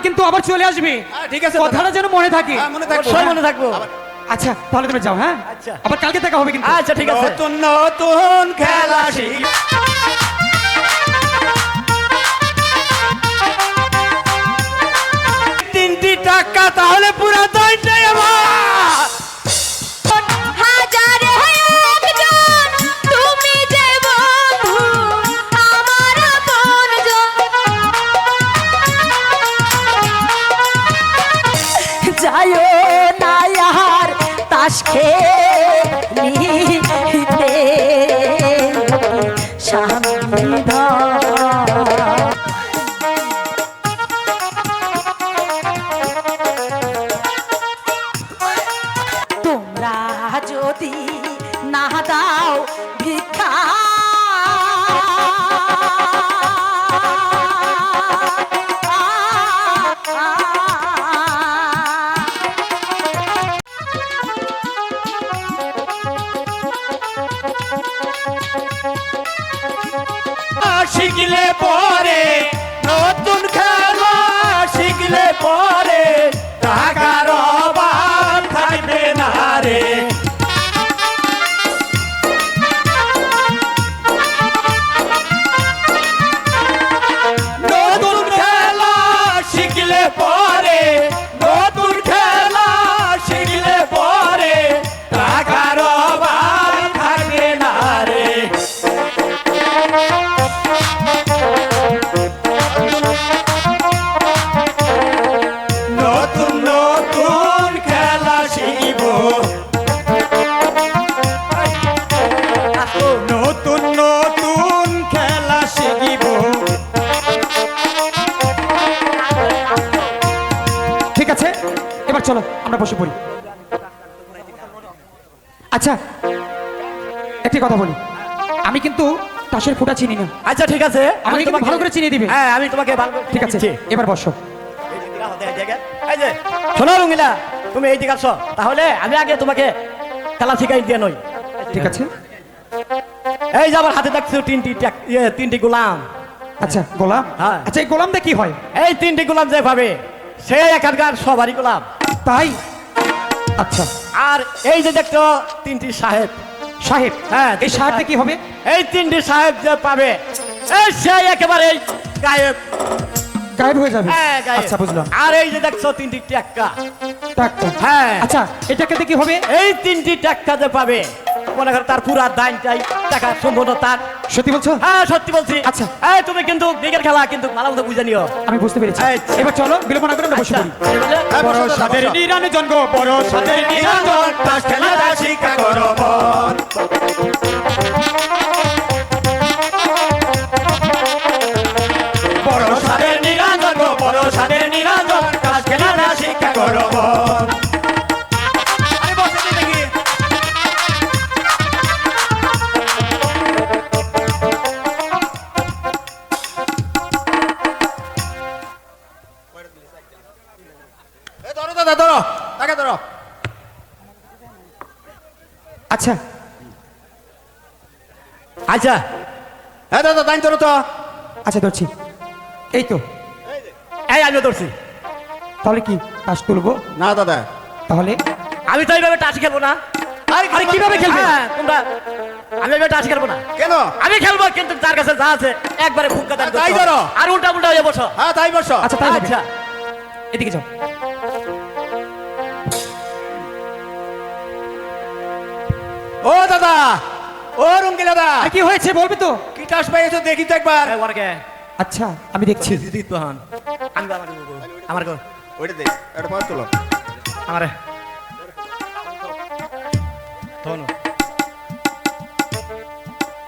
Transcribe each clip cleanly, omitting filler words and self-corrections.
কিন্তু আবার চলে আসবে। ঠিক আছে, কথাটা যেন মনে থাকে। মনে থাকবো, সব মনে থাকবো। আচ্ছা তাহলে তুমি যাও। হ্যাঁ আচ্ছা। আবার কালকে দেখা হবে কিন্তু। আচ্ছা ঠিক আছে। নতুন নতুন খেলা শিখ তিনটি টাকা তাহলে পুরো দইটাই আমার। হাজারে একজন তুমি যে বন্ধু আমার আপনজন। যায়ো না আর তাস খেলিতে স্বামী ধর। তোমরা যদি না দাও ভিক্ষা শিখলে পরে নতুন খেলা শিখলে পরে টাকার অভাব থাকবে না রে। নতুন খেলা শিখলে পরে নতুন খেলা শিখলে পরে টাকার অভাব থাকবে না রে। নতুন নতুন খেলা শিখব নতুন নতুন খেলা শিখব। ঠিক আছে এবার চলো আমরা বসে পড়ি। আচ্ছা একটি কথা বলি, আমি কিন্তু তাসের ফুটা চিনি না। আচ্ছা ঠিক আছে। আমাকে কিন্তু ভালো করে চিনিয়ে দিবে। হ্যাঁ আমি তোমাকে ভালো করে ঠিক আছে দিচ্ছি। এবার বসো। এই যে শোনো রঙ্গিলা, তুমি এই দিকে আসো। তাহলে আমি আগে তোমাকে খেলা শিখাই দিয়ে নই। ঠিক আছে এই যে আমার হাতে দেখছো তিনটি গোলাম। আচ্ছা গোলাম। হ্যাঁ। আচ্ছা এই গোলাম দিয়ে কি হয়? এই তিনটি গোলাম যে পাবে সে এখানকার সবারই গোলাম। তাই আচ্ছা আর এই যে দেখছো তিনটি সাহেব। সাহেব। হ্যাঁ, এই সাহেব দিয়ে কি হবে? এই তিনটি সাহেব যে পাবে এই সে একেবারে গায়েব। গায়েব হয়ে যাবে। হ্যাঁ গায়েব। আচ্ছা বুঝলাম। আর এই যে দেখছো তিনটি টাক্কা। ডাক্তার। হ্যাঁ। আচ্ছা এটাকে দিয়ে কি হবে? এই তিনটি টাক্কা যে পাবে মনে করো তার পুরা দান চাই টাকা সম্পূর্ণ তার। সত্যি বলছো? হ্যাঁ সত্যি বলছি। আচ্ছা। এই তুমি কিন্তু দিকের খেলা কিন্তু ভালো মতো বুঝে নিও। আমি বুঝতে পেরেছি। আচ্ছা। এবার চলো বিলম্ব না করে আমরা বসে আচ্ছা, পড়ি। এই বলে? বড় সাদের নিরঞ্জন গো, বড় সাদের নিরঞ্জন, তাস খেলাটা শিক্ষা করো মন। বড় সাদের নিরঞ্জন গো, বড় সাদের নিরঞ্জন, তাস খেলাটা শিক্ষা করো মন। আরে বসে দিন দেখি। এ ধরো দাদা ধরো, তাকে ধরো। আচ্ছা আচ্ছা হ্যাঁ দাদা দাইন ধরো তো। আচ্ছা ধরছি। এই তো। এই আমিও ধরছি। তাহলে কি তাস তুলবো? না দাদা তাহলে আমি তো এইভাবে টাচ খেলবো না। আরে কিভাবে খেলবে? হ্যাঁ, তোমরা আমি এইভাবে টাচ খেলবো না। কেন? আমি খেলবো কিন্তু তার কাছে যা আছে একবারে ফুটকা দান তাই ধরো। আর উল্টা উল্টা হয়ে বসো। হ্যাঁ তাই বসো। আচ্ছা তাই হবে। আচ্ছা এদিকে যাও। ও দাদা, ও রঙ্গিল দাদা, আর কি হয়েছে বলবে তো? কি টাস পাইছো দেখি তো একবার। এই ওরকে আচ্ছা আমি দেখছি। দিদি তো হন আমি আমার গো ওইটা দে, এটা পাঁচ তোলো। আমারে তোনো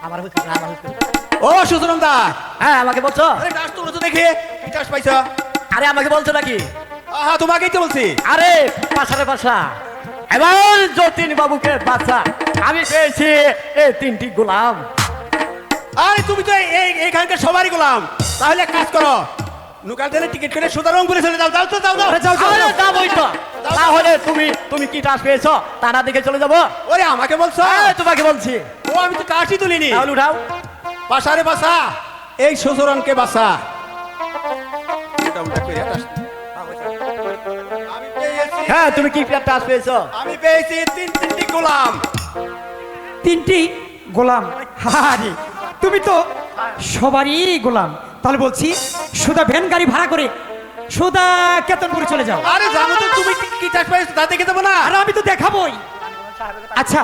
আমার হচ্ছে না আমার হচ্ছে। ও সুতরম দা, হ্যাঁ আমাকে বলছো? আরে টাস তোলো তো দেখি, কি টাস পাইছো? আরে আমাকে বলছো নাকি? হ্যাঁ তোমাকেই তো বলছি। আরে পাশারে পাশা এবার যতীন বাবুকে বাচ্চা আমি পেয়েছি এই তিনটি গোলাম। আরে তুমি তো এইখানকার সবারই গোলাম। তাহলে এক কাজ করো, নুকাল ট্রেনে টিকিট করে সুদা রংপুরে চলে যাও। যাও তো যাও যাও। আরে যাও যাও আরে যাও। যাবোই তো। তাহলে তুমি কি টাস পেয়েছো তারা দিকে চলে যাবো? ওরে আমাকে বলছো? এই, তোমাকে বলছি। ও আমি তো টাসই তুলিনি। তাহলে উঠাও। পাশারে বাসা, এই শ্বশুরনকে বাসা। এটা উল্টা করে টাস। হ্যাঁ তুমি কি টাচ পেয়েছো? আমি পেয়েছি তিনটি গোলাম। 3টি গোলাম? আরে তুমি তো সবারই গোলাম। তাহলে বলছি সুদা ভ্যান গাড়ি ভাড়া করে সুদা কেতনপুরে চলে যাও। আরে জানো তো তুমি কি চাষ পাইছো তা দেখে দেবো না? আর আমি তো দেখাবোই। আচ্ছা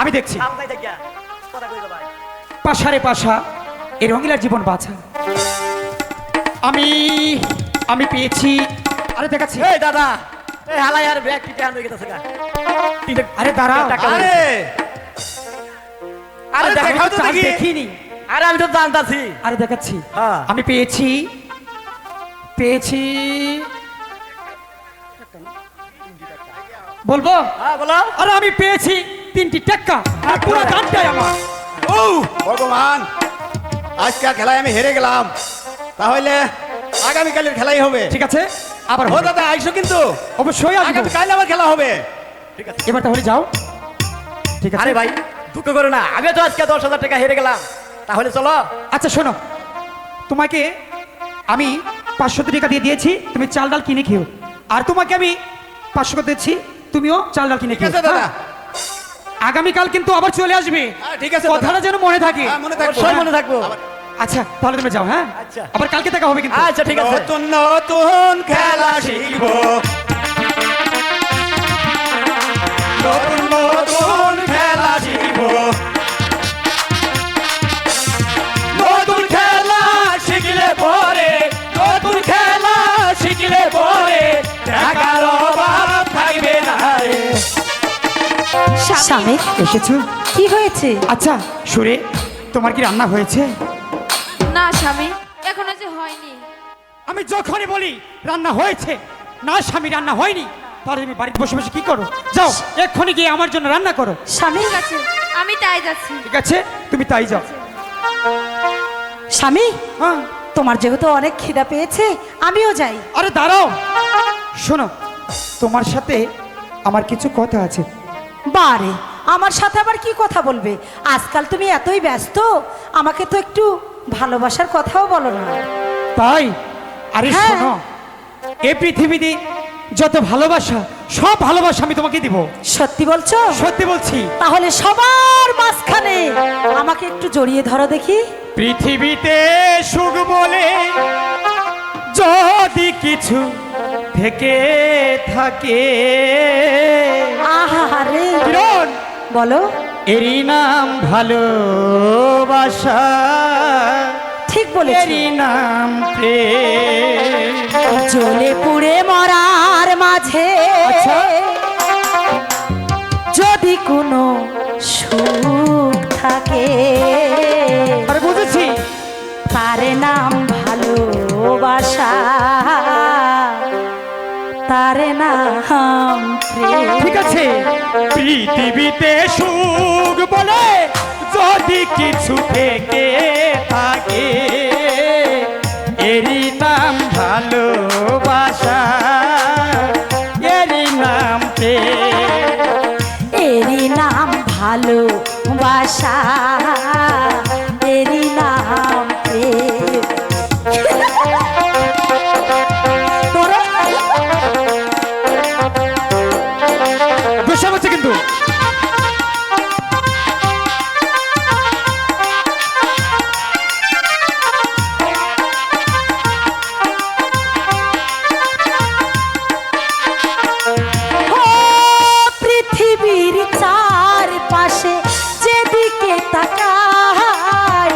আমি দেখছি। পাশারে পাশা এই রঙিলার জীবন বাঁচা। আমি আমি পেয়েছি। আরে দেখাচ্ছি। এই দাদা, এই হালাই আর ব্যাগ কি টান হয়ে গেছে গা? আরে দাঁড়াও। আরে আরে আরে দেখাও তো চাল দেখি। দেখিনি। আরে আমি তো জানতাছি। আরে দেখাচ্ছি। হ্যাঁ। আমি পেয়েছি পেয়েছি বলবো? হ্যাঁ বলো। আরে আমি পেয়েছি 3টি টেক্কা আর পুরো দানটাই আমার। ও ভগবান, আজকের খেলায় আমি হেরে গেলাম। তাহলে আগামীকালের খেলাই হবে। ঠিক আছে আবার ও হবে। দাদা আইসো কিন্তু। অবশ্যই আসবো। আগামীকাল আবার খেলা হবে। এবার তাহলে যাও। ঠিক আছে আরে ভাই দুঃখ করো না, আমি তো আজকে 10,000 টাকা হেরে গেলাম। তাহলে চলো। আচ্ছা শোনো, তোমাকে আমি 500 টাকা দিয়ে দিয়েছি, তুমি চাল ডাল কিনে খেও। আর তোমাকে আমি 500 টাকা দিচ্ছি, তুমিও চাল ডাল কিনে ঠিক খেও। আছে দাদা। হ্যাঁ? আগামীকাল কিন্তু আবার চলে আসবে। হ্যাঁ, ঠিক আছে দাদা। কথাটা যেন মনে থাকে। হ্যাঁ, মনে থাকবো। অবশ্যই মনে থাকবো। আচ্ছা তাহলে তুমি যাও। হ্যাঁ আচ্ছা। আবার কালকে দেখা হবে কিন্তু। আচ্ছা ঠিক আছে। নতুন নতুন খেলা শিখবো, নতুন নতুন খেলা শিখবো, নতুন খেলা শিখলে পরে, নতুন খেলা শিখলে পরে টাকার অভাব থাকবে না রে। স্বামী এসেছো? কি হয়েছে? আচ্ছা সুরে, তোমার কি রান্না হয়েছে? না স্বামী, এখনো যে হয়নি। আমি যখনই বলি রান্না হয়েছে, না স্বামী রান্না হয়নি, তাহলে তুমি বাড়িতে বসে বসে কি করো? যাও এক্ষুনি গিয়ে আমার জন্য রান্না করো। স্বামী ঠিক আছে, আমি তাই যাচ্ছি। ঠিক আছে তুমি তাই যাও। স্বামী হ্যাঁ তোমার যেহেতু অনেক খিদা পেয়েছে আমিও যাই। আরে দাঁড়াও, শোনো তোমার সাথে আমার কিছু কথা আছে। বারে আমার সাথে আবার কি কথা বলবে? আজকাল তুমি এতই ব্যস্ত, আমাকে তো একটু ভালোবাসার কথাও বলো না। তাই? আরে হ্যাঁ। শোনো, এই পৃথিবীতে যত ভালোবাসা, সব ভালোবাসা আমি তোমাকে দিব। সত্যি বলছো? সত্যি বলছি। তাহলে সবার মাঝখানে আমাকে একটু জড়িয়ে ধরো দেখি। পৃথিবীতে সুখ বলে যদি কিছু থেকে থাকে, আহারে কিরণ, বলো। এরই নাম ভালোবাসা, ঠিক বলেছো। এরই নাম প্রেম। জ্বলে পুড়ে মরার মাঝে আচ্ছা। যদি কোনো সুখ থাকে, আরে বুঝেছি। তার নাম ভালোবাসা, তার নাম প্রেম। ঠিক আছে, পৃথিবীতে সুখ বলে যদি কিছু থেকে থাকে, এরই নাম ভালোবাসা, এরই নাম প্রেম। এরই নাম ভালোবাসা, এরই নাম প্রেম। তোরা দোষা হচ্ছে কিন্তু। ও পৃথিবীর চারপাশে যেদিকে তাকাই,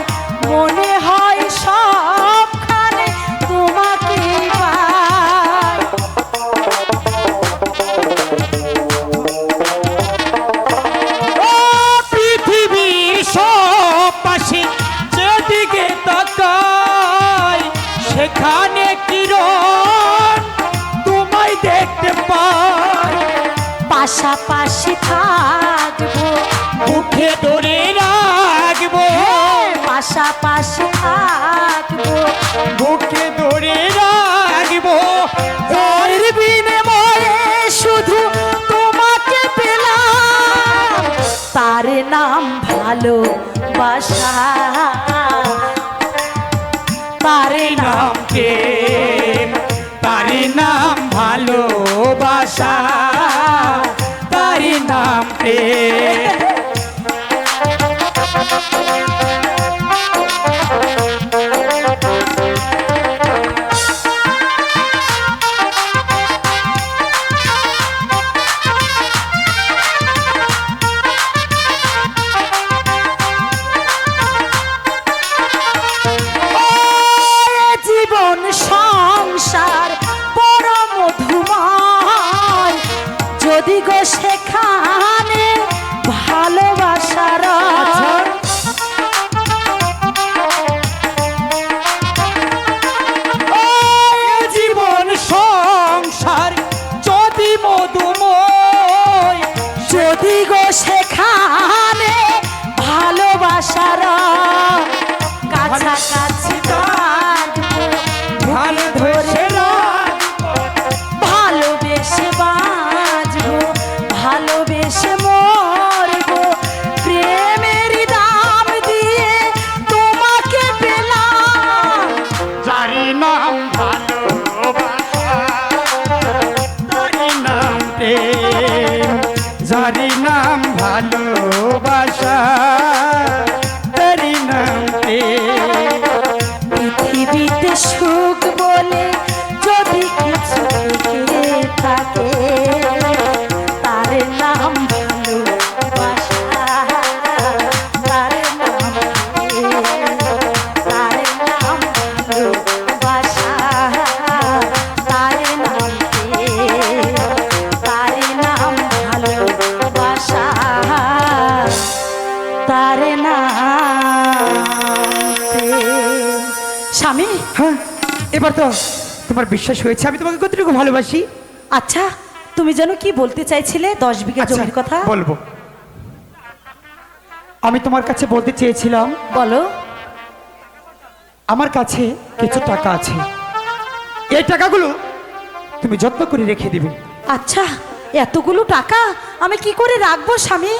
মনে হয় সবখানে তোমাকে পাই। ও পৃথিবীর সব পাশে যেদিকে তাকাই, সেখানে কিরণ তোমায় দেখতে পাই। পাশাপাশি থাকবো, মুখে ধরে রাখবো, হ্যাঁ, পাশাপাশি থাকবো, মুখে ধরে রাখবো। এর বিনিময়ে শুধু তোমাকে পেলাম, তার নাম ভালোবাসা, তার নাম নাম প্রেম, তার নাম ভালোবাসা। ভালোবাসা তারি নাম প্রেম। জীবন সংসার পরম মধুময়, যদি গো সেখানে ভালোবাসার জীবন সংসার যদি মধুময়, যদি গো সেখানে ভালোবাসার কাছাকাছি থাকবো, ভালো ধরে ভালোবেসে বাঁচবো, ভালোবেসে মরবো, প্রেমের দাম দিয়ে তোমাকে পেলাম। যারি নাম ভালোবাসা তারি নাম প্রেম, যারি নাম ভালোবাসা তারি নাম প্রেম। পৃথিবীতে সুখ বলে যদি কিছু থেকে থাকে, তার নাম ভালোবাসা, তার নাম প্রেম, তার নাম ভালোবাসা, তার নাম প্রেম, তার নাম ভালোবাসা, তার নাম প্রেম। স্বামী, হ্যাঁ, এবার তো তোমার বিশ্বাস হয়েছে আমি তোমাকে কতটুকু ভালোবাসি। আচ্ছা তুমি যেন কি বলতে চাইছিলে 10 বিঘা আচ্ছা, জমির কথা? বলবো। আমি তোমার কাছে বলতে চেয়েছিলাম বলো। আমার কাছে কিছু টাকা আছে, এই টাকাগুলো তুমি যত্ন করে রেখে দিবে। আচ্ছা, এতগুলো টাকা আমি কি করে রাখবো স্বামী?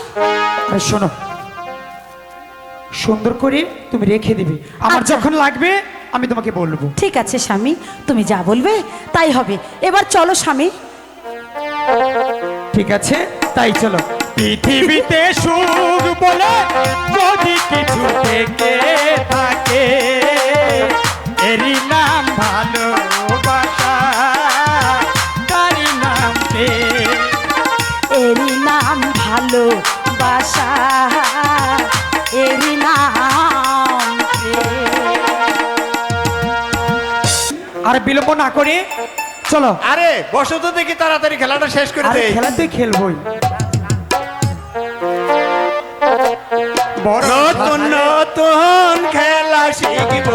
আর শোনো, সুন্দর করে তুমি রেখে দিবে, আমার আচ্ছা। যখন লাগবে আমি তোমাকে বলবো। ঠিক আছে স্বামী, তুমি যা বলবে তাই হবে। এবার চলো স্বামী। ঠিক আছে, তাই চলো। পৃথিবীতে সুখ বলে যদি কিছু থেকে থাকে, এরই নাম ভালোবাসা তারি নাম প্রেম। এরই নাম ভালোবাসা, এরই নাম প্রেম। আর বিলম্ব না করে চলো। আরে বসো তো দেখি তাড়াতাড়ি খেলাটা শেষ করে আরে দে। খেলা তুই খেলবই। বড় নতুন নতুন খেলা শিখব,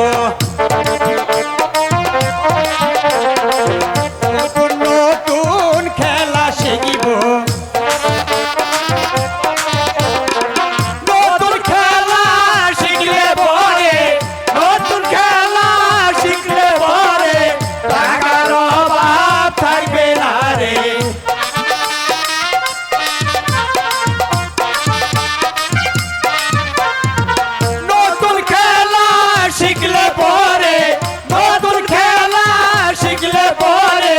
নতুন নতুন খেলা শিখিব, নতুন খেলা শিখলে পরে, নতুন খেলা শিখলে পরে টাকার অভাব থাকবে না রে। নতুন খেলা শিখলে পরে, নতুন খেলা শিখলে পরে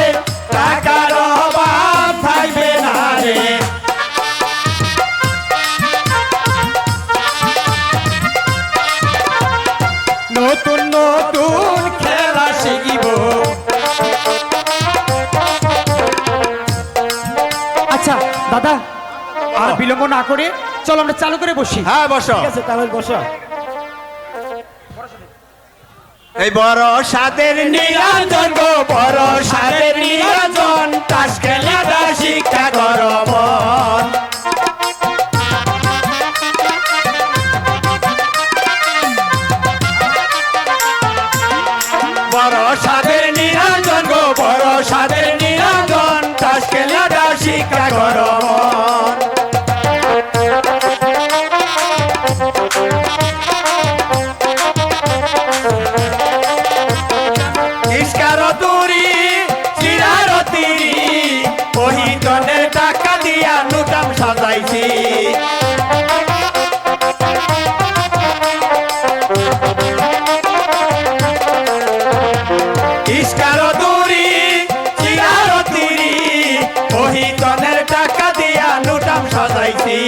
টাকার অভাব থাকবে না রে। নতুন নতুন খেলা শিখিব। আচ্ছা দাদা, আর বিলম্ব না করে চলো আমরা চালু করে বসি। হ্যাঁ বসো। ঠিক আছে, তাহলে বসো। এই বড় সাদের নিরঞ্জন গো, বড় সাদের নিরঞ্জন, তাস খেলাটা শিক্ষা করো মন। বড় সাদের নিরঞ্জন গো, বড় সাদের নিরঞ্জন, তাস খেলাটা শিক্ষা করো মন। ইস্কার তুরি চিরার তিরি, ওহি জনের টাকা দিয়া নুটাম সাজাইছি। ইস্কার তুরি চিরার তিরি, ওহি পাইছি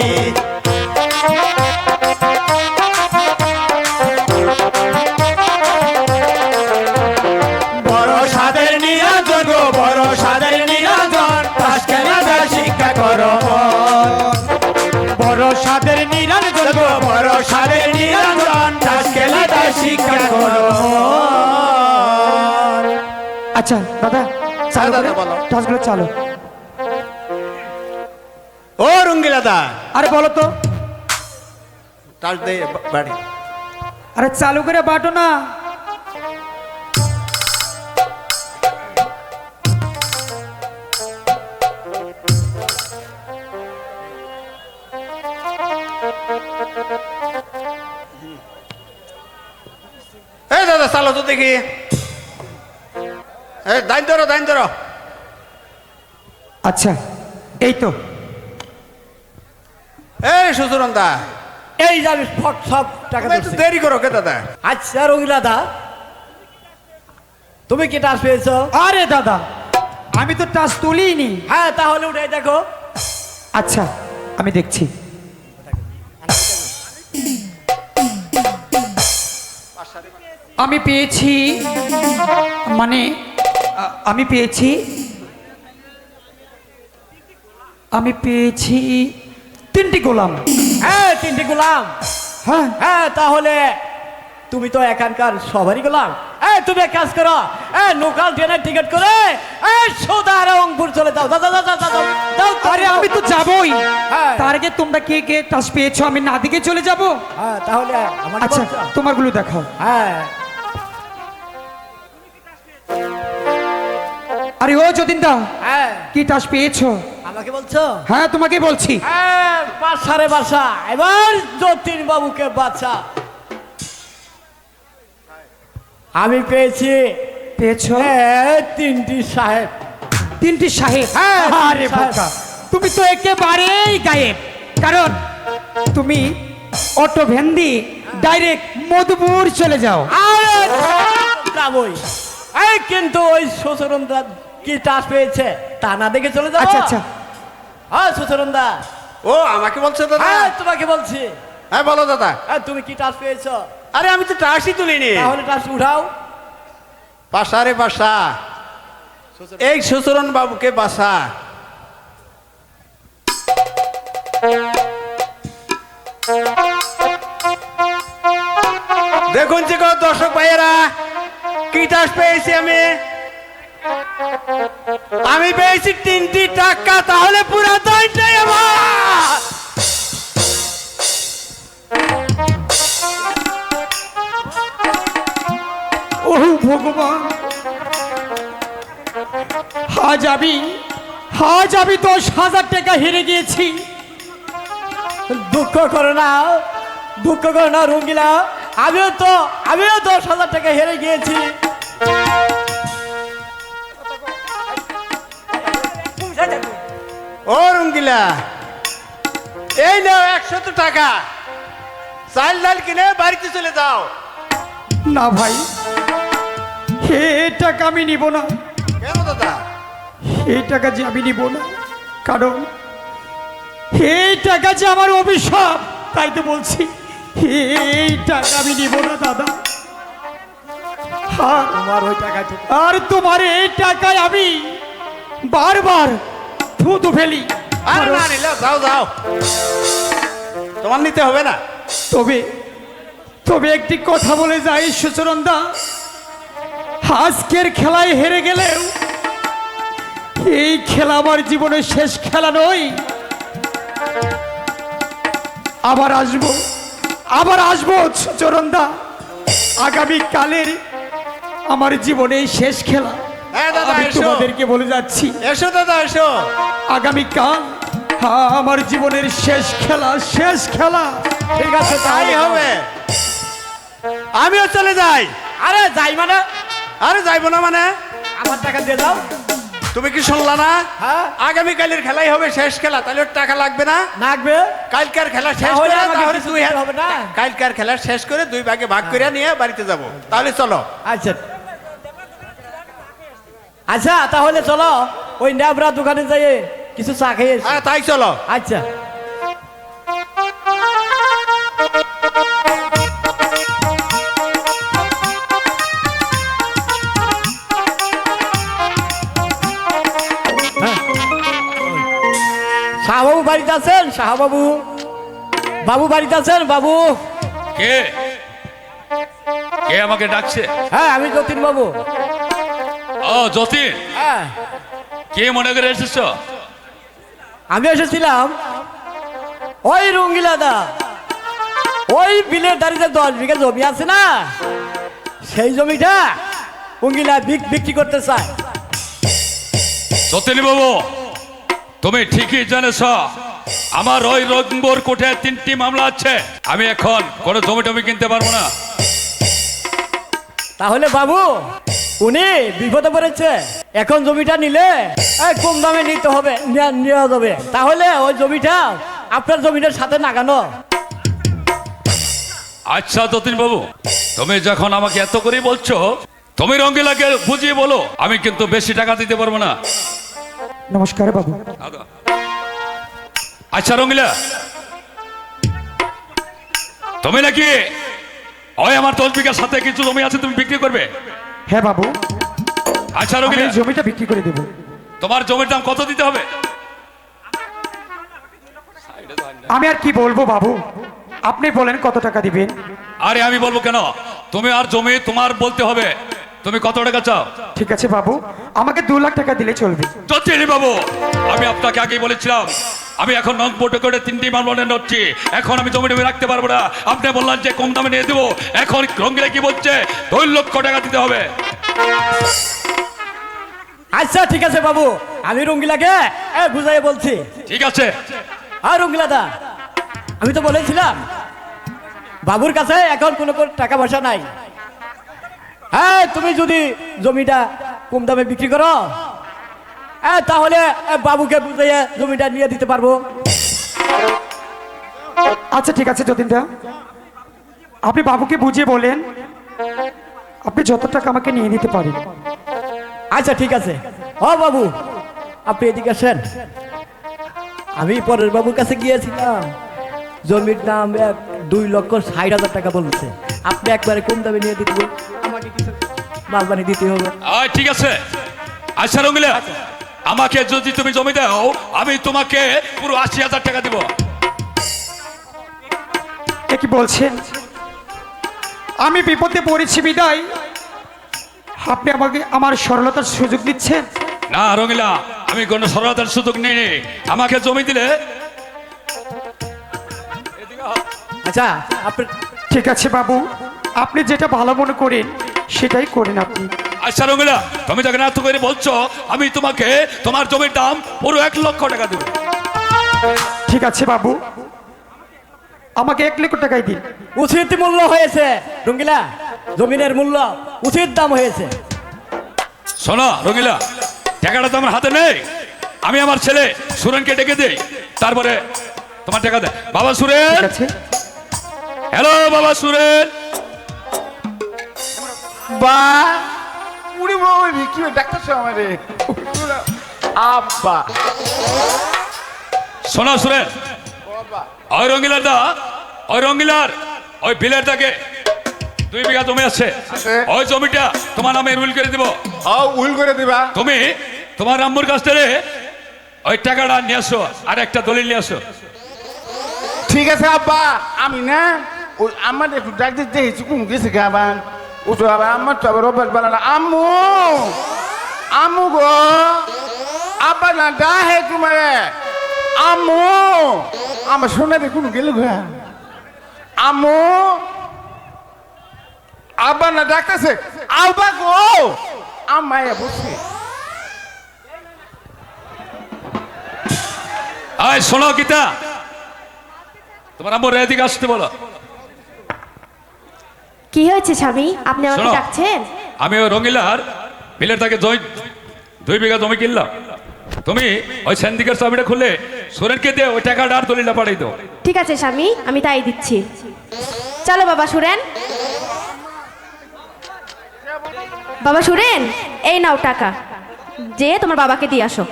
বড় সাদের নিরঞ্জন গো বড় সাদের নিরঞ্জন তাস খেলাটা শিক্ষা করো বড় সাদের নিরঞ্জন গো বড় সাদের নিরঞ্জন তাস খেলাটা শিক্ষা করো আচ্ছা দাদা চালু দাদা, করে বলো। টাসগুলো চালু। ও রঙ্গিলাদা আরে বলো তো, তাস দে বাড়ি আরে চালু করে বাটো না। এই দাদা চালো তো দেখি এই দাইন ধরো আচ্ছা এই তো এই সুচরণদা এই যাবি ফট সব টাকা তুমি একটু ধরছি। দেরি করো কে দাদা আচ্ছা রঙিলা দা, তুমি কি টাস পেয়েছো? আরে দাদা আমি তো টাস তুলিনি। হ্যাঁ, তাহলে উঠে দেখো। আচ্ছা আমি দেখছি। আমি পেয়েছি মানে আমি পেয়েছি তিনটি গোলাম। হ্যাঁ, 3টি গোলাম। হ্যাঁ হ্যাঁ, তাহলে তুমি তো এখানকার সবারই গোলাম। তুমি এক কাজ করো, লোকাল ট্রেনের টিকিট করে সোজা রংপুর চলে যাও। দাও, দাও, দাও, দাও, দাও, দাও, আরে আমি তো যাবই। হ্যাঁ। তার আগে তোমরা কে কে টাস পেয়েছো আমি না দিকে চলে যাব। হ্যাঁ, তাহলে আমার আচ্ছা তোমারগুলো দেখাও। হ্যাঁ, আরে ও যতীন দা হ্যাঁ, কি টাস পেয়েছো? আমাকে বলছো? হ্যাঁ তোমাকে বলছি। হ্যাঁ, বাদশারে বাদশা, এবার যতীন বাবুকে বাদশা। আমি পেয়েছি পেয়েছো 3টি সাহেব। তিনটি সাহেব। হ্যাঁ, আরে সাহেব। বোকা, তুমি তো একেবারেই গায়েব। কারণ তুমি অটো ভ্যান দিয়ে ডাইরেক্ট মধুপুর চলে যাও। আরে যাবই। কিন্তু ওই সুচরণদা কি টাস পেয়েছে তা না দেখে চলে যাবো? আচ্ছা আচ্ছা হ্যাঁ সুচরণদা, ও আমাকে বলছো দাদা হ্যাঁ তোমাকে বলছি। হ্যাঁ বলো দাদা তুমি কি টাস পেয়েছো? আরে আমি তো টাসই তুলিনি তাহলে টাস উঠাও। বাসা রে বাসা এই সুচরণ বাবুকে বাসা দেখুন যে দর্শক ভাইয়েরা কি টাস পেয়েছি আমি পেয়েছি 3টি টাকা। তাহলে পুরো দইটাই আমার। ও ভগবান, আজ আমি 10,000 টাকা হেরে গিয়েছি। দুঃখ করো না, দুঃখ করো না রঙ্গিলা, আমিও তো 10,000 টাকা হেরে গিয়েছি। ও রঙ্গিলা, এই নাও 100 টাকা, চাল ডাল কিনে বাড়িতে চলে যাও। না ভাই, এই টাকা আমি নিব না। কেন দাদা? এই টাকা যে আমি নিব না, কারণ এই টাকা যে আমার অভিশাপ। তাই তো বলছি এই টাকা আমি নিব না দাদা। তোমার ওই টাকা ঠিক। আর তোমার এই টাকায় আমি বারবার থুতু ফেলি। আরে না নিলে যাও যাও, তোমার নিতে হবে না। তবে তবে একটি কথা বলে যাই সুচরণদা, আজকের খেলায় হেরে গেলেও এই খেলা আমার জীবনের শেষ খেলা নয়। আবার আসবো সুচরণদা। আগামী কালের আমার জীবনের শেষ খেলা। হ্যাঁ দাদা, আমি এসো। তোমাদেরকে বলে যাচ্ছি এসো দাদা এসো। আগামীকাল আমার জীবনের শেষ খেলা। ঠিক আছে, তাই তাই হবে। আমিও চলে যাই। আরে যাই মানে? আরে যাইবো না মানে? আমার টাকা দিয়ে দাও। তুমি কি শুনলা না? হ্যাঁ। আগামীকালের খেলাই হবে শেষ খেলা, তাহলে ওর টাকা লাগবে না? লাগবে। কালকার খেলা শেষ তাহলে করে আমাকে তাহলে কিছু দুই দিতে হবে না? কালকার খেলা শেষ করে 2 ভাগে ভাগ করে নিয়ে বাড়িতে যাব। তাহলে চলো। আচ্ছা আচ্ছা, তাহলে চলো ওই ন্যাবরা দোকানে যাই কিছু চা খেয়ে আসি। হ্যাঁ তাই চলো। আচ্ছা। শাহবাবু বাড়িতে আছেন? শাহবাবু বাবু বাড়িতে আছেন? বাবু, কে কে আমাকে ডাকছে? হ্যাঁ আমি যতীন বাবু। ও যতীন, হ্যাঁ কে মনে করে এসেছ? আমি এসেছিলাম ওই রঙ্গিলাদা, ওই বিলের দাঁড়িয়ে 10 বিঘা জমি আছে না, সেই জমিটা রঙ্গিলা বিক্রি করতে চায়। যতীন বাবু, তুমি ঠিকই জানেছ আমার ওই রংপুর কোর্টে 3টি মামলা আছে। আমি এখন কোনো জমি টমি কিনতে পারবো না। তাহলে বাবু উনি বিপদে পড়েছে, এখন জমিটা নিলে কম দামে নিতে হবে, নেওয়া যাবে। তাহলে ওই জমিটা আপনার জমিটার সাথে লাগানো। আচ্ছা যতীন বাবু, তুমি যখন আমাকে এত করে বলছো, তুমি রঙ্গিলাকে বুঝিয়ে বলো, আমি কিন্তু বেশি টাকা দিতে পারবো না। নমস্কার বাবু। আচ্ছা রঙ্গিলা, তুমি নাকি ওই আমার 10 বিঘার সাথে কিছু জমি আছে তুমি বিক্রি করবে? হ্যাঁ বাবু, আচ্ছা আমি রঙ্গিলা, এই জমিটা বিক্রি করে দেব। তোমার জমির দাম কত দিতে হবে? আমি আর কি বলবো বাবু, আপনি বলেন কত টাকা দিবেন। আরে আমি বলবো কেন, তুমি আর জমি তোমার বলতে হবে। তুমি কত টাকা চাও? ঠিক আছে বাবু, আমাকে 2 লাখ টাকা দিলে চলবে। যতীন বাবু, আমি আপনাকে আগেই বলেছিলাম আমি এখন রংপুর কোর্টে 3টি মামলা নড়ছি, এখন আমি জমি টমি রাখতে পারবো না। আপনি বললেন যে কম দামে নিয়ে দেবো, এখন রঙ্গিলা কি বলছে 2 লক্ষ টাকা দিতে হবে। আচ্ছা ঠিক আছে বাবু, আমি রঙ্গিলাকে বুঝাই বলছি। ঠিক আছে। আর রঙ্গিলাদা, আমি তো বলেছিলাম বাবুর কাছে এখন কোনো টাকা পয়সা নাই। হ্যাঁ তুমি যদি জমিটা কম দামে বিক্রি করো, তাহলে বাবুকে বুঝিয়ে জমিটা নিয়ে দিতে পারবো। আচ্ছা ঠিক আছে যতীনদা, আপনি বাবুকে বুঝিয়ে বলেন আপনি যত টাকা আমাকে নিয়ে নিতে পারেন। আচ্ছা ঠিক আছে। ও বাবু, আপনি এদিকে আসেন। আমি পরের বাবুর কাছে গিয়েছিলাম, জমির দাম 2,60,000 টাকা বলছে। আপনি একবারে কম দামে নিয়ে দিতে হবে, আমাকে কিছু মালবানি দিতে হবে। ঠিক আছে। আচ্ছা রঙ্গিলা, আমাকে যদি তুমি জমি দাও, আমি তোমাকে পুরো 80,000 টাকা দিব। এ কি বলছেন? আমি বিপদে পড়েছি বিদায় আপনি আমাকে আমার সরলতার সুযোগ দিচ্ছেন? না রঙ্গিলা, আমি কোনো সরলতার সুযোগ নেই। আমাকে জমি দিলে আচ্ছা আপনি ঠিক আছে বাবু, আপনি যেটা ভালো মনে করেন সেটাই করেন আপনি। আচ্ছা রঙ্গিলা, তুমি যখন এত করে বলছো, আমি তোমাকে তোমার জমির দাম পুরো 1 লক্ষ টাকা দেবো। ঠিক আছে বাবু, আমাকে 1 লক্ষ টাকাই দিন। উচিত মূল্য হয়েছে রঙ্গিলা, জমিনের মূল্য উচিত দাম হয়েছে। শোনো রঙ্গিলা, টাকাটা তো আমার হাতে নেই, আমি আমার ছেলে সুরেনকে ডেকে দেই, তারপরে তোমার টাকা দেয়। বাবা সুরেন, ঠিক আছে হ্যালো বাবা সুরেন। বা উড়ি বলি কি ডাক্তার সাহেব আমারে আব্বা শোনো সুরেন, ওই রঙ্গিলার দা, ওই রঙ্গিলার ওই বিলের দাগে 2 বিঘা জমি আছে, ওই জমিটা তোমার নামে উইল করে দিব। উইল করে দিবা। তুমি তোমার আম্মুর কাছ থেকে ওই টাকাটা নিয়ে আসো, আর একটা দলিল নিয়ে আসো। ঠিক আছে আব্বা, আমি না ওই আমার একটু ডাক্তার দেখেছি কোন গেছে গাবান ও তো আবার আমার তো আবার অভ্যাস বানানো। আম্মু আম্মু গো, আব্বা না ডাহে তোমারে। আম্মু আমার শোনা দেখুন গেল গা। আম্মু আব্বা না ডাকতেছে, আব্বা গো। আম্মায় বসে আয় শোনো গীতা, তোমার আম্মুর এদিকে আসতে বলো। কি হয়েছে স্বামী, আপনি আমাকে শোনো, ডাকছেন? আমি ওই রঙ্গিলার বিলের থেকে 2 বিঘা জমি কিনলাম, তুমি ওই সেন্দিকের চাবিটা খুলে সুরেনকে দিয়ে ওই টাকাটা আর দলিলটা পাঠাই দাও। ঠিক আছে স্বামী, আমি তাই দিচ্ছি। চলো বাবা সুরেন। বাবা সুরেন, এই নাও টাকা, যে তোমার বাবাকে দিয়ে আসো।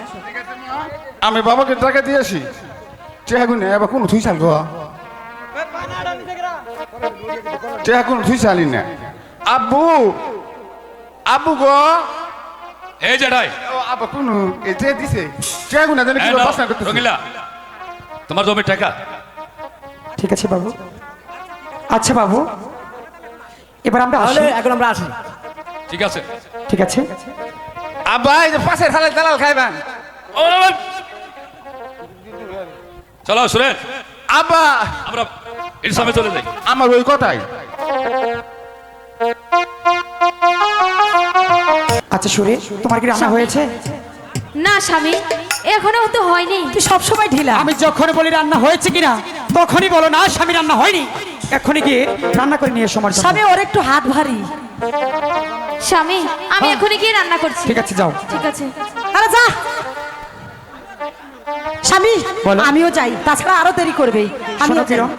আমি বাবাকে টাকা দিয়েছি, চেহাগুনে এবার কোনো থুই চাল গো, চেহা কোনো থুই চালি না। আব্বু আব্বু গো, এই যেটাই ও আব্বা কোনো এই যে দিছে চেহাগুনে জানি কি বাসনা করতেছে। রঙ্গিলা, তোমার জমির টাকা। ঠিক আছে বাবু। আচ্ছা বাবু, এবার আমরা তাহলে আসি। এখন আমরা আসি। ঠিক আছে। ঠিক আছে। আব্বা এই যে পাশের হালে দালাল খাইবেন। ও বাবা! চলো সুরেন, আব্বা আমরা ইনসামে চলে যাই। আমার ওই কথাই। আচ্ছা সুরে, তোমার কি রান্না হয়েছে? না স্বামী, এখনো তো হয়নি। তুই সবসময় ঢিলা। আমি যখন বলি রান্না হয়েছে কিনা তখনই বলো না স্বামী রান্না হয়নি। এখনই গিয়ে রান্না করে নিয়ে এসো আমার জন্য। স্বামী ওর একটু হাত ভারী। স্বামী, আমি এখনই গিয়ে রান্না করছি। ঠিক আছে যাও। ঠিক আছে। আরে যা স্বামী, বলো। আমিও যাই, তাছাড়া আরো দেরি করবে। আমিও শোনো যাই। কিরণ,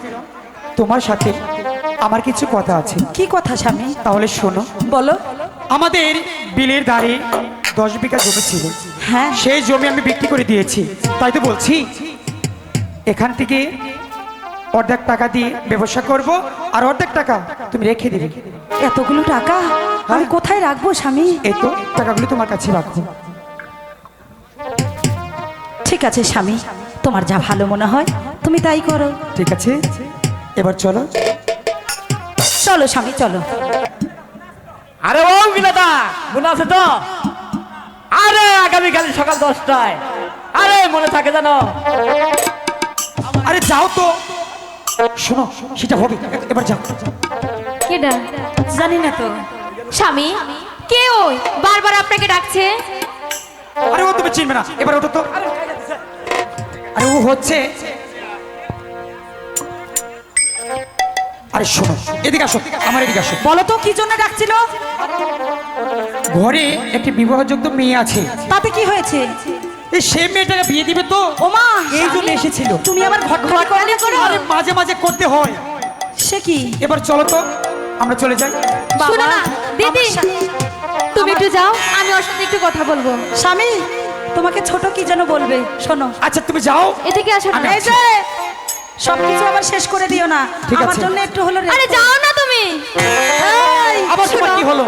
তোমার সাথে আমার কিছু কথা আছে। কি কথা স্বামী? তাহলে শোনো। বলো। আমাদের বিলের ধারে 10 বিঘা জমি ছিল। হ্যাঁ। সেই জমি আমি বিক্রি করে দিয়েছি। তাই তো বলছি এখান থেকে অর্ধেক টাকা দিয়ে ব্যবসা করব, আর অর্ধেক টাকা তুমি রেখে দিবে। এতগুলো টাকা আমি কোথায় রাখবো স্বামী? এই তো টাকাগুলো তোমার কাছে রাখো। ঠিক আছে স্বামী, তোমার যা ভালো মনে হয় তুমি তাই করো। ঠিক আছে, এবার চলো। চলো স্বামী চলো। আরে ও বিনাদা, মনে আছে তো? আরে আগামীকাল সকাল 10টায়। আরে মনে থাকে জানো? আরে যাও তো। শোনো, সেটা হবে, এবার যাও। কেডা? জানি না তো। স্বামী, কে ওই বারবার আপনাকে ডাকছে? আরে ও তুমি চিনবে না, এবার ওটা তো। আরে ও হচ্ছে, আরে শোনো, এদিকে আসো, আমার এদিকে আসো। বলো তো কি জন্য ডাকছিল? ঘরে একটি বিবাহযোগ্য মেয়ে আছে। তাতে কি হয়েছে? এই সে মেয়েটাকে বিয়ে দিবে তো, ওমা, এই জন্য এসেছিল। তুমি আবার ঘটনা করো। আরে মাঝে মাঝে করতে হয়। সে কি? এবার চলো তো, আমরা চলে যাই। শোনো না দিদি, আমার স্বামী- তুমি একটু যাও, আমি ওর সাথে একটু কথা বলবো। স্বামী, তোমাকে ছোট কি যেন বলবে, শোনো। আচ্ছা তুমি যাও। এদিকে আসো না। এই যে সবকিছু আবার শেষ করে দিও না, ঠিক আমার আছে। জন্য একটু হলো রেখো। আরে যাও না তুমি। এই, আবার তোমার শোনো। কি হলো?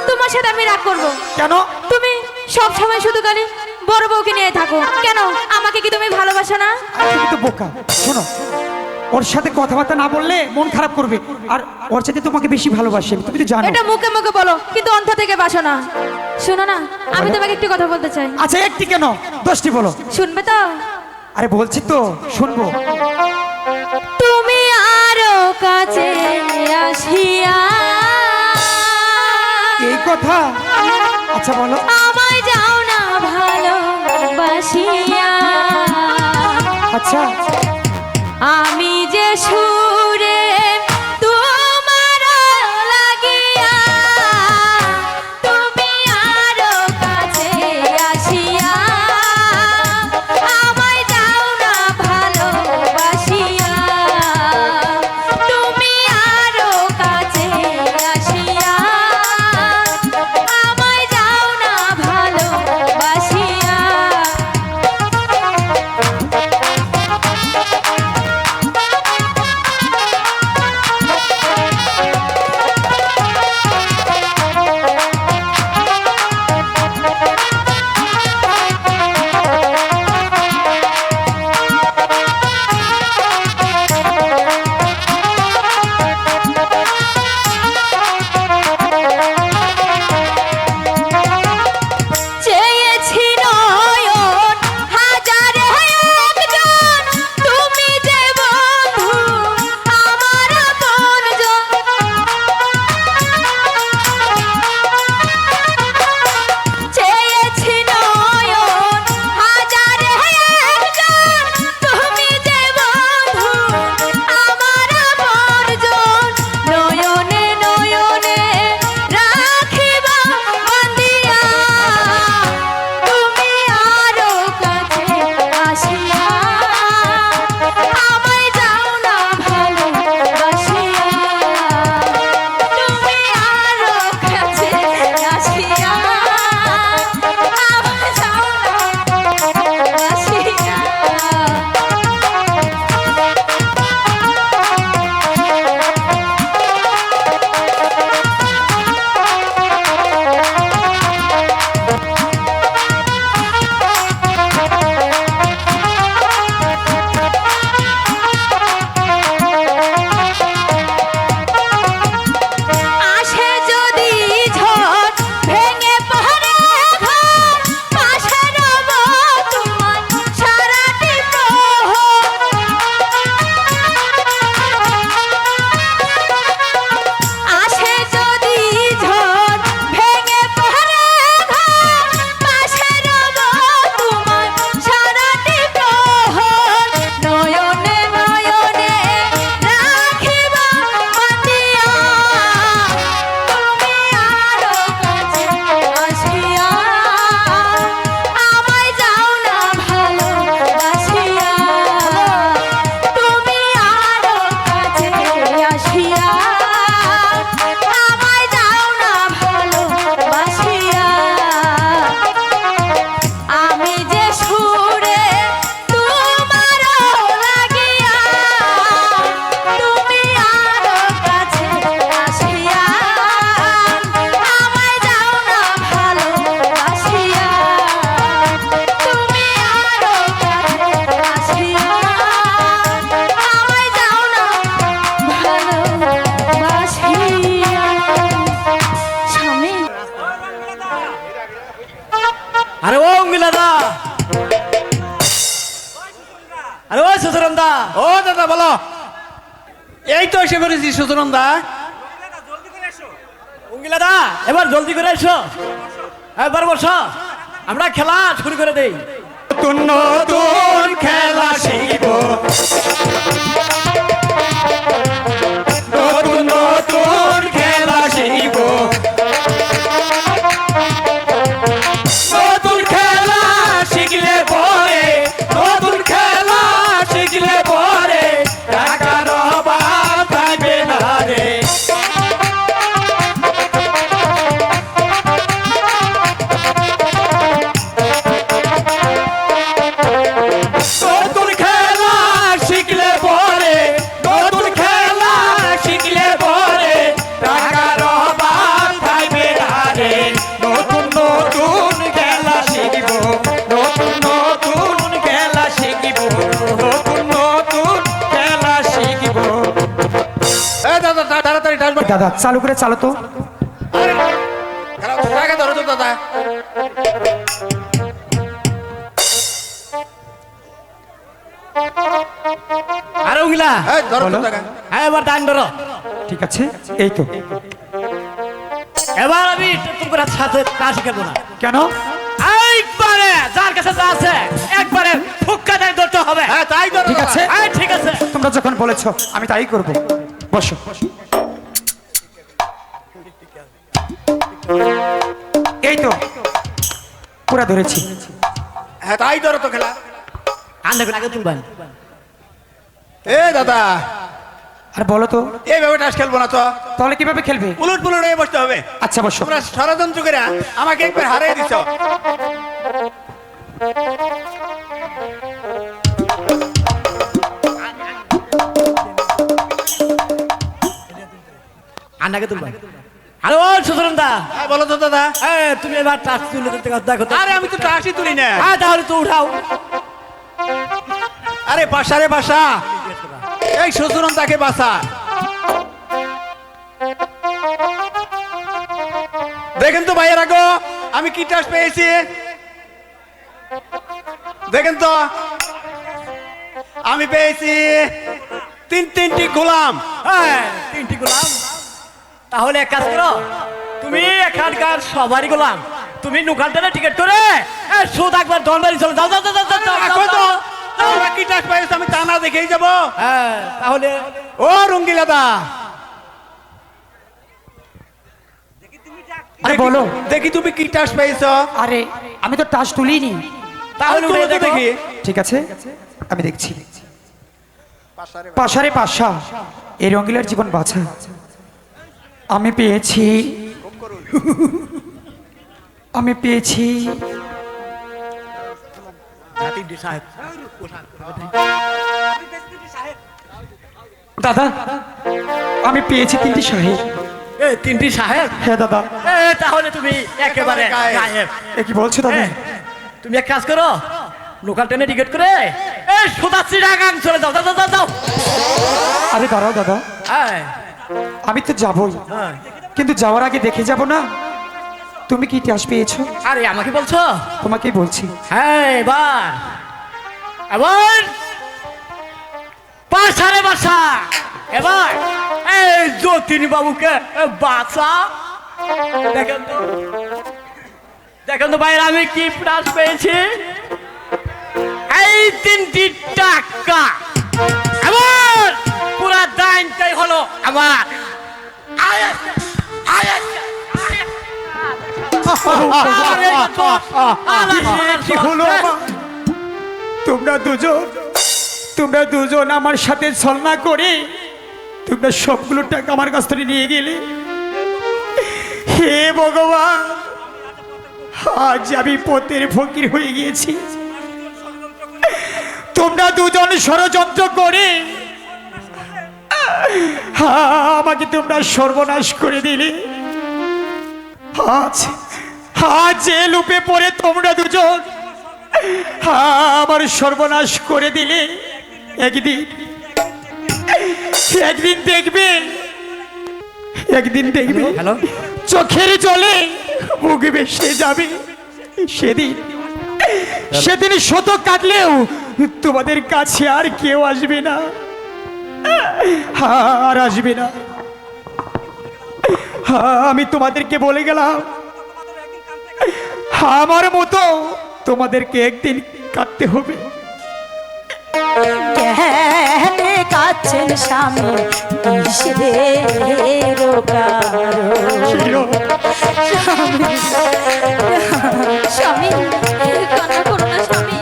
তোমার সাথে আমি রাগ করবো। কেন? তুমি সব সময় শুধু খালি বড় বউকে নিয়ে থাকো কেন? আমাকে কি তুমি ভালোবাসো না? আরে তুমি তো বোকা। শোনো, ওর সাথে কথাবার্তা না বললে মন খারাপ করবে, আর ওর সাথে তোমাকে বেশি ভালোবাসে, তুমি তো জানো। এটা মুখে মুখে বলো, কিন্তু অন্তর থেকে বাসো না। শোনো না, আমি তোমাকে একটু কথা বলতে চাই। আচ্ছা একটি কেন, 10টি বলো। শুনবে তো? আরে বলছি তো, শুনবো। তুমি আরো কাছে আসিয়া এই কথা? আচ্ছা বলো। আমায় যাও না ভালোবাসিয়া, আচ্ছা আমি যে সুরে তোমার লাগিয়া, তুমি আরো কাছে আসিয়া আমায় যাও না ভালোবাসিয়া, তুমি আরো কাছে আসিয়া আমায় যাও না ভালোবাসিয়া। আরে ও সুতরণ দা, ও দাদা বলো। এই তো এসে করেছি সুতরণ দা। উঙ্গিলা দা এবার জলদি করে এসো, এবার বসো, আমরা খেলা শুরু করে দেই। নতুন নতুন খেলা শিখব, নতুন নতুন খেলা শিখব, নতুন খেলা শিখলে পরে, নতুন খেলা শিখলে পরে টাকার অভাব থাকবে না রে। নতুন খেলা শিখলে পরে, নতুন খেলা শিখলে পরে টাকার অভাব থাকবে না রে। নতুন নতুন খেলা শিখব, নতুন নতুন খেলা শিখব, নতুন নতুন খেলা শিখব। এই দাদা তাড়াতাড়ি ডাসবো। দাদা চালু করে চালো তো। টাকা ধরো তো দাদা। আরে উঙ্গিলা, এই ধরো তো বলো। টাকা। হ্যাঁ এবার টাইম ধরো। ঠিক আছে, এই তো। এবার আমি তোমার সাথে কাজ খেলবো না। কেন? একবারে যার কাছে যা আছে একবারে ফুক্কা দেয় ধরতে হবে। হ্যাঁ তাই ধরো ঠিক দাদা। আছে, হ্যাঁ ঠিক আছে। তোমরা যখন বলেছো আমি তাই করব। বসো। এই তো পুরা ধরেছি। হ্যাঁ তাই ধরো তো খেলা। আন্দে আগে তুলবেন। এ দাদা আর বলো তো, এইভাবে টাস খেলবো না তো, তাহলে কিভাবে খেলবে? উলট পুলট হয়ে বসতে হবে। আচ্ছা বসো। তোমরা ষড়যন্ত্র করে আমাকে একবার হারিয়ে দিছ। আন্নাকে তুলবেন। আরে ও সুতরণ দা, হ্যাঁ বলো তো দাদা। তুমি এবার টাচ তুলে দিতে দেখো তো। আরে আমি তো টাসই তুলি না। হ্যাঁ তাহলে তো উঠাও। আরে বাসা রে বাসা, এই শ্বশুরন তাকে বাসা। দেখেন তো ভাইয়ের আগো আমি কি টাস পেয়েছি, দেখেন তো আমি পেয়েছি তিনটি গোলাম। হ্যাঁ তিনটি গোলাম। তাহলে এক কাজ করো, তুমি এখানকার সবারই গোলাম, তুমি নুকালটারে টিকিট করে সুদ একবার দনবাড়ি চলো। যাও যাও যাও যাও, যাও, রাখো তো, যাও। তোমরা কি টাস পেয়েছো আমি তা না দেখেই যাবো। হ্যাঁ তাহলে ও রঙ্গিলাদা আরে বলো। দেখি তুমি কি টাস পেয়েছো। আরে আমি তো টাচ তুলিনি। তাহলে তুলো উঠে তো দেখো। দেখি। ঠিক আছে, আমি দেখছি। পাশারে পাশা, এই রঙ্গিলার জীবন বাঁচা। আমি পেয়েছি, আমি পেয়েছি দাদা, আমি পেয়েছি তিনটি সাহেব। তিনটি সাহেব। হ্যাঁ দাদা। তাহলে তুমি একেবারে গায়েব। এ কি বলছো দাদা? তুমি এক কাজ করো, লোকাল ট্রেনে টিকিট করে সোদাশ্রী ঢাকাং চলে যাও। যাও যাও যাও। আরে দাঁড়াও দাদা, হ্যাঁ আমি তো যাবই, হ্যাঁ। কিন্তু যাওয়ার আগে দেখে যাব না তুমি কি ইতিহাস পেয়েছো। আরে আমাকে বলছো? তোমাকেই বলছি। হ্যাঁ এবার এবার পাশারে বাসা। এবার এই যতীন বাবুকে বাসা। দেখেন তো, দেখেন তো ভাইয়ের আমি কি প্রাস পেয়েছি। এই তিনটি টাকা এবার পুরা দাইনটাই হলো আমার। আয় আসছে, আয় আসছে, আয় আসছে। কি হলো আমার? তোমরা দুজন আমার সাথে ছলনা করে তোমরা সবগুলো টাকা আমার কাছ থেকে নিয়ে গেলে। হে ভগবান, আজ আমি পথের ফকির হয়ে গিয়েছি। তোমরা দুজন ষড়যন্ত্র করে আমাকে তোমরা সর্বনাশ করে দিলে। আজ যে লুপে পড়ে তোমরা দুজন আমার সর্বনাশ করে দিলে। একদিন দেখবে হ্যালো চোখের জলে মুখ ভেসে যাবে। সেদিন শত কাটলেও তোমাদের কাছে আর কেউ আসবে না, আর আসবে না। আমি তোমাদেরকে বলে গেলাম, আমার মতো তোমাদেরকে একদিন কাটতে হবে। কেনে কাছেন স্বামী কিসের কারণ? স্বামী কান্না করো না স্বামী।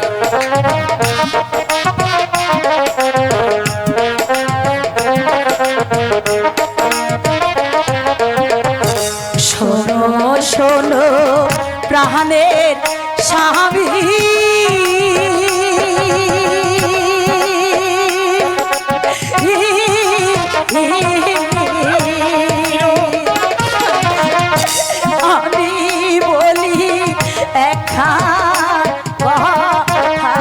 শোনো শোনো প্রাণের স্বামী, আমি বলি একখান কথাই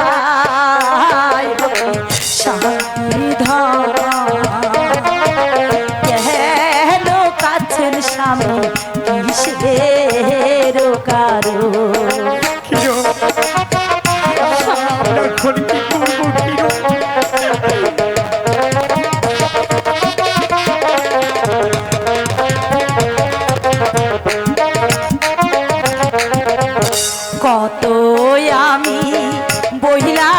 স্বামী ধর কেন কাছেন স্বামী কিসের কারণ? এখন কি করবো কিরো? কত আমি বইলা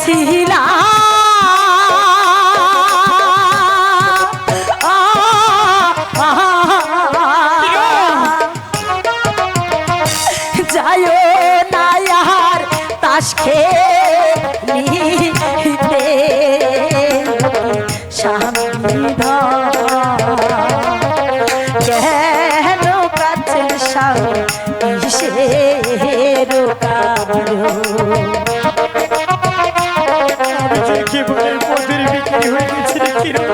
ছিলাম যায়ও না আর তাস খেলিতে স্বামী কেন কাছেন স্বামী কিসের কারণ? একেবারে পথের বিক্রি হয়ে গেছি রে কিরো,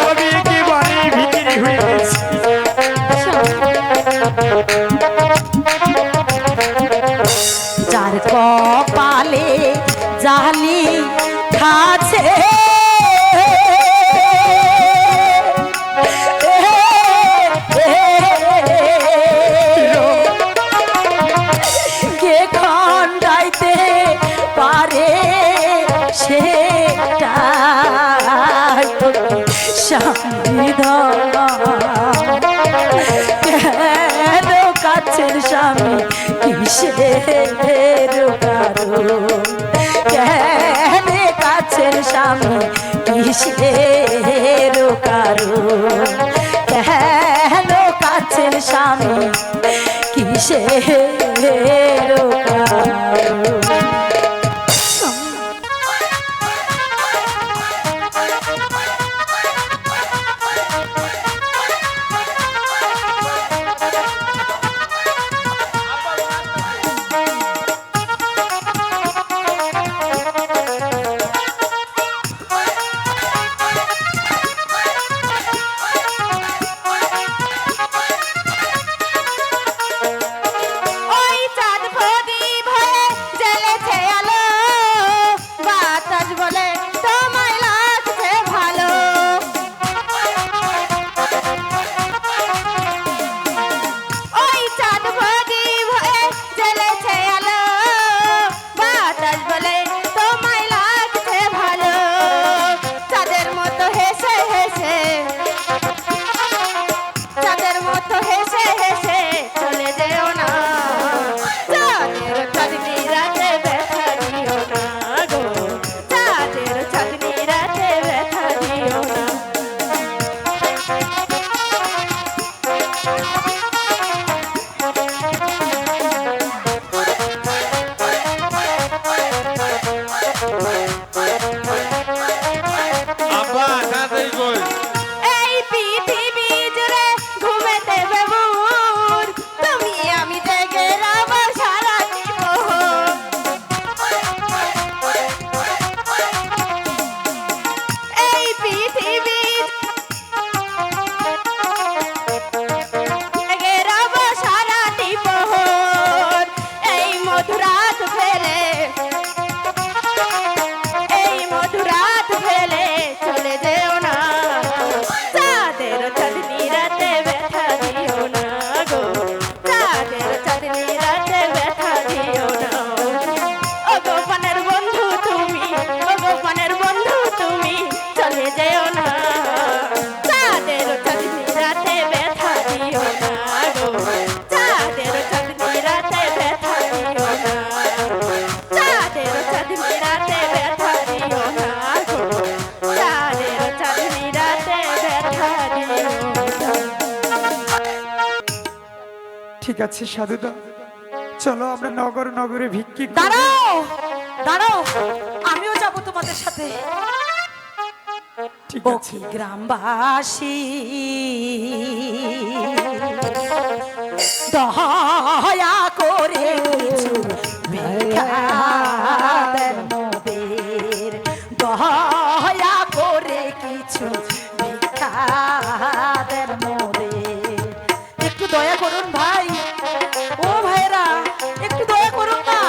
আমি একেবারে বিক্রি হয়ে গেছি। যার কপালে জালি খাছে কে খন্ডাইতে পারে সেটা স্বামী কেন কাছের স্বামী কিসের কারণ? কেন কাছের স্বামী কিসের কারণ? কেন কাছের স্বামী কিসের কারণ? ওই চাঁদ প্রদীপ হয়ে জ্বলেছে আলো, বাতাস বলে তোমায় লাগছে ভালো। ওই চাঁদ প্রদীপ হয়ে জ্বলেছে আলো, বাতাস বলে তোমায় লাগছে ভালো। চাঁদের মতো হেসে হেসে, চাঁদের মতো হেসে হেসে চলে যেও না, চাঁদের চাঁদনি রাতে ব্যথা দিও না গো, চাঁদের চাঁদনি রাতে ব্যথা দিও না। আব্বা তাড়াতাড়ি কই। এই পৃথিবী জুড়ে ঘুমে দেবে বুর, তুমি আমি জেগে রব সারা জীবন। এই পৃথিবী জেগে রব সারা জীবন। এই মধুরাত ফেলে, এই মধুরাত ফেলে চলে যেও না, চাঁদের চাঁদনি রাতে ব্যথা দিও না গো, চাঁদের চাঁদনি রাতে ব্যথা দিও না। ও গো ঠিক আছে সাধুদা, চলো আমরা নগর নগরে ভিক্ষি করি। দাঁড়াও দাঁড়াও, আমিও যাব তোমাদের সাথে। ঠিক ও আছে। কি গ্রামবাসী, দয়া করে কিছু ভিক্ষা দেন মোদের, দয়া করে কিছু ভিক্ষা দেন মোদের। একটু দয়া করুন ভাই, ও ভাইরা একটু দয়া করুন না।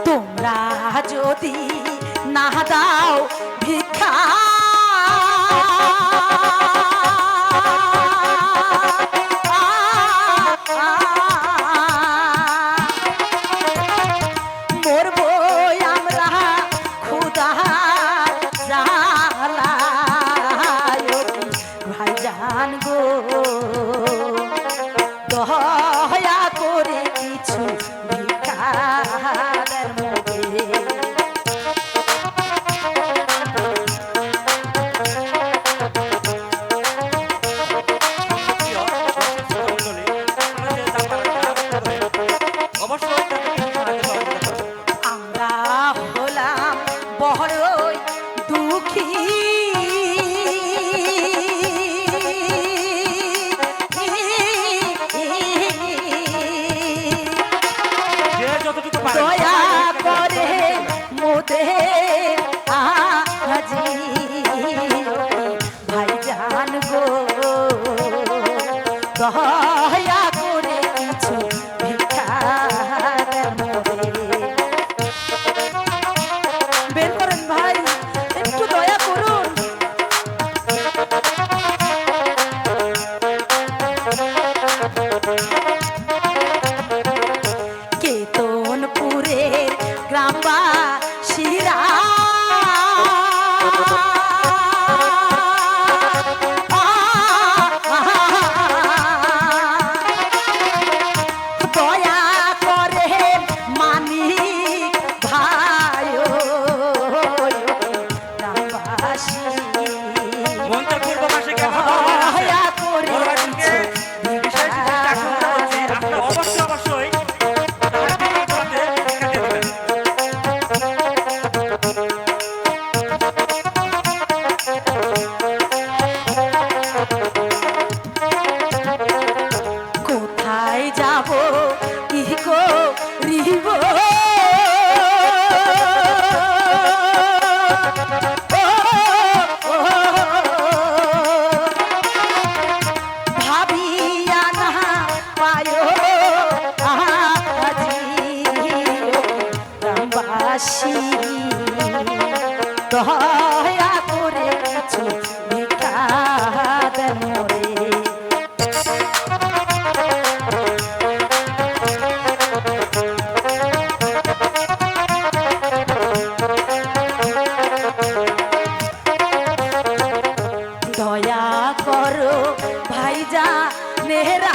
তোমরা যদি না দাও ভিক্ষা, মরবো আমরা ক্ষুধা জ্বালায়। ভাইজান গো, দয়া করে কিছু ভিক্ষা দেন মোদের। আমরা হলাম বড়ই দুঃখী, দয়া করে মোদের আজি ভাইজান গো, দয়া করে কিছু ভিক্ষা দেন মোদের। বের করেন ভাই, একটু দয়া করুন। কেতনপুরের গ্রামবাসীরা দয়া করে মানিক ভাই, গ্রামবাসী দয়া করে কোথায় যাব কি করিব, ভাবিয়া না পায় আজি গ্রামবাসী, দয়া করে কিছু ভিক্ষা দেন মোরে। দয়া করো ভাইজা নেহরা,